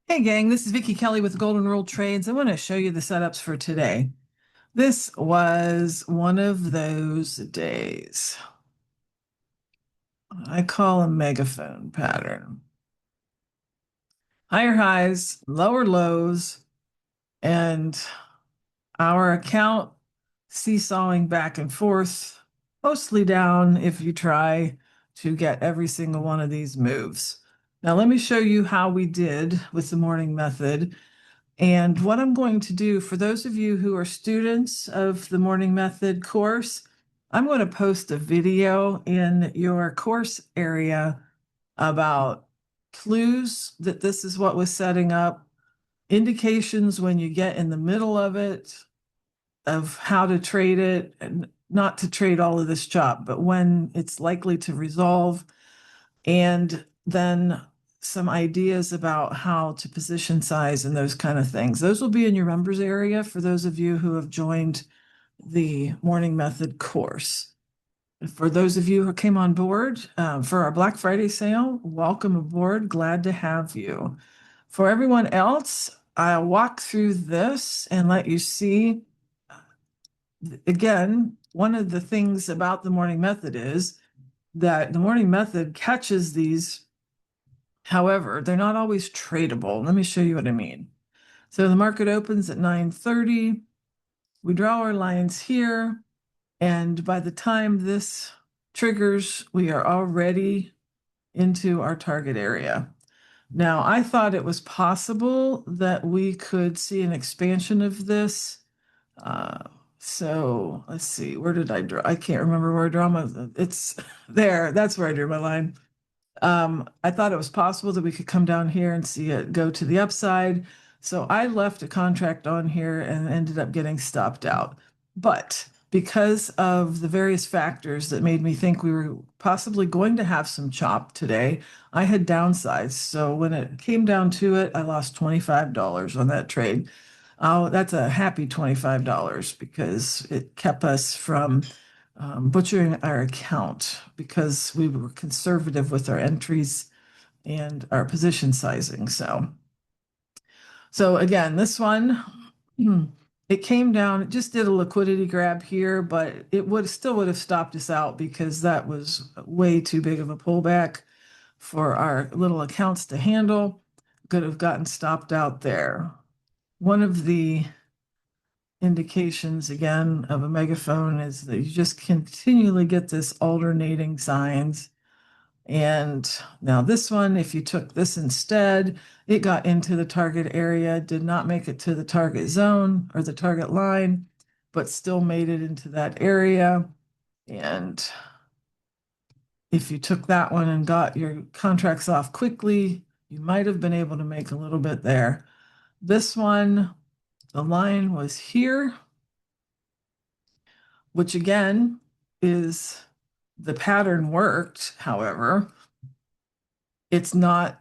Hey gang, this is Vicki Kelly with Golden Rule Trades. I want to show you the setups for today. This was one of those days. I call a megaphone pattern. Higher highs, lower lows, and our account seesawing back and forth, mostly down if you try to get every single one of these moves. Now let me show you how we did with the morning method. And what I'm going to do for those of you who are students of the Morning Method course, I'm going to post a video in your course area about clues that this is what was setting up, indications when you get in the middle of it, of how to trade it, and not to trade all of this chop, but when it's likely to resolve, and then some ideas about how to position size and those kind of things. Those will be in your members area for those of you who have joined the Morning Method course. For those of you who came on board for our Black Friday sale, welcome aboard. Glad to have you. For everyone else, I'll walk through this and let you see. Again, one of the things about the Morning Method is that the Morning Method catches these. However, they're not always tradable. Let me show you what I mean. So the market opens at 9:30. We draw our lines here. And by the time this triggers, we are already into our target area. Now, I thought it was possible that we could see an expansion of this. So let's see, where did I draw? I can't remember where I draw my, it's there. That's where I drew my line. I thought it was possible that we could come down here and see it go to the upside. So I left a contract on here and ended up getting stopped out. But because of the various factors that made me think we were possibly going to have some chop today, I had downsized. So when it came down to it, I lost $25 on that trade. Oh, that's a happy $25 because it kept us from butchering our account because we were conservative with our entries and our position sizing. So again, this one, it came down, it just did a liquidity grab here, but it would have stopped us out because that was way too big of a pullback for our little accounts to handle. Could have gotten stopped out there. One of the indications again of a megaphone is that you just continually get this alternating signs. And now this one, if you took this instead, it got into the target area, did not make it to the target zone or the target line, but still made it into that area. And if you took that one and got your contracts off quickly, you might have been able to make a little bit there. This one, the line was here, which again is the pattern worked. However, it's not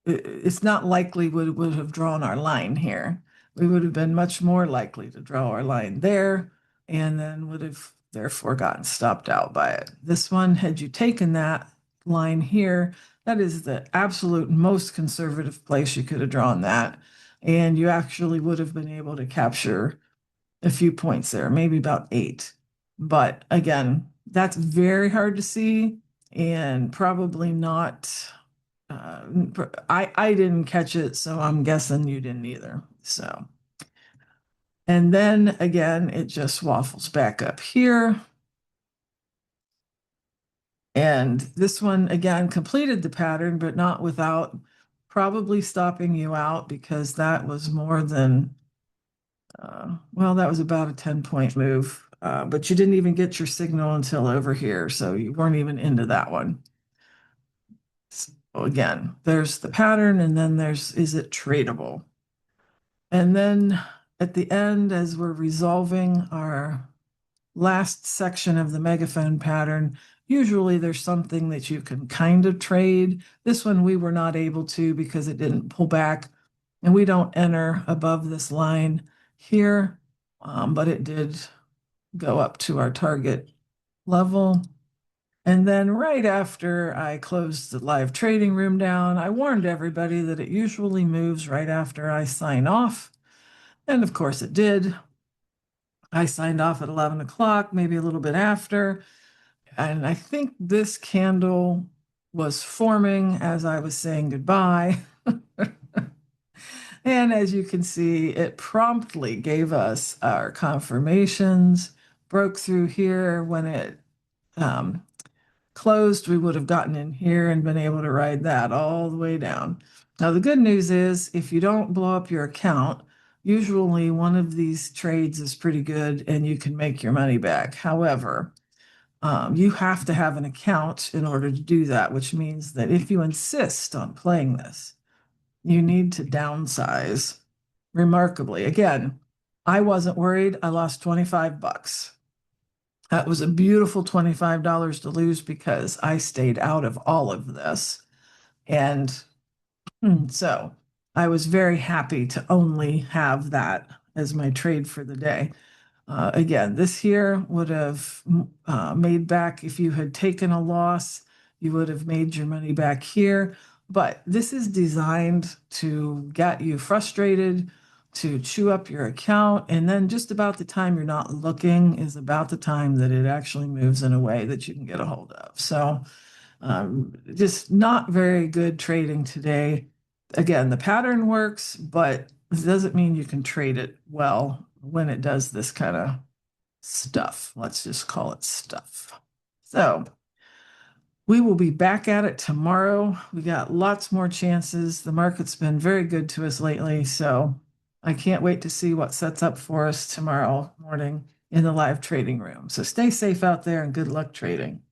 likely we would have drawn our line here. We would have been much more likely to draw our line there and then would have therefore gotten stopped out by it. This one, had you taken that line here, that is the absolute most conservative place you could have drawn that. And you actually would have been able to capture a few points there, maybe about 8. But again, that's very hard to see and probably not. I didn't catch it, so I'm guessing you didn't either. So, and then again, it just waffles back up here. And this one again completed the pattern, but not without probably stopping you out because that was more than well, that was about a 10-point move, but you didn't even get your signal until over here, so you weren't even into that one. So again, there's the pattern, and then is it tradable? And then at the end, as we're resolving our last section of the megaphone pattern, usually there's something that you can kind of trade. This one we were not able to because it didn't pull back, and we don't enter above this line here, but it did go up to our target level. And then right after I closed the live trading room down, I warned everybody that it usually moves right after I sign off. And of course it did. I signed off at 11 o'clock, maybe a little bit after. And I think this candle was forming as I was saying goodbye. And as you can see, it promptly gave us our confirmations, broke through here when it um, closed. We would have gotten in here and been able to ride that all the way down. Now, the good news is if you don't blow up your account, usually one of these trades is pretty good and you can make your money back. However, you have to have an account in order to do that, which means that if you insist on playing this, you need to downsize remarkably. Again, I wasn't worried. I lost 25 bucks. That was a beautiful $25 to lose because I stayed out of all of this. And so I was very happy to only have that as my trade for the day. Again, this here would have made back if you had taken a loss, you would have made your money back here. But this is designed to get you frustrated, to chew up your account. And then just about the time you're not looking is about the time that it actually moves in a way that you can get a hold of. So just not very good trading today. Again, the pattern works, but it doesn't mean you can trade it well when it does this kind of stuff. Let's just call it stuff. So we will be back at it tomorrow. We got lots more chances. The market's been very good to us lately, so I can't wait to see what sets up for us tomorrow morning in the live trading room. So stay safe out there and good luck trading.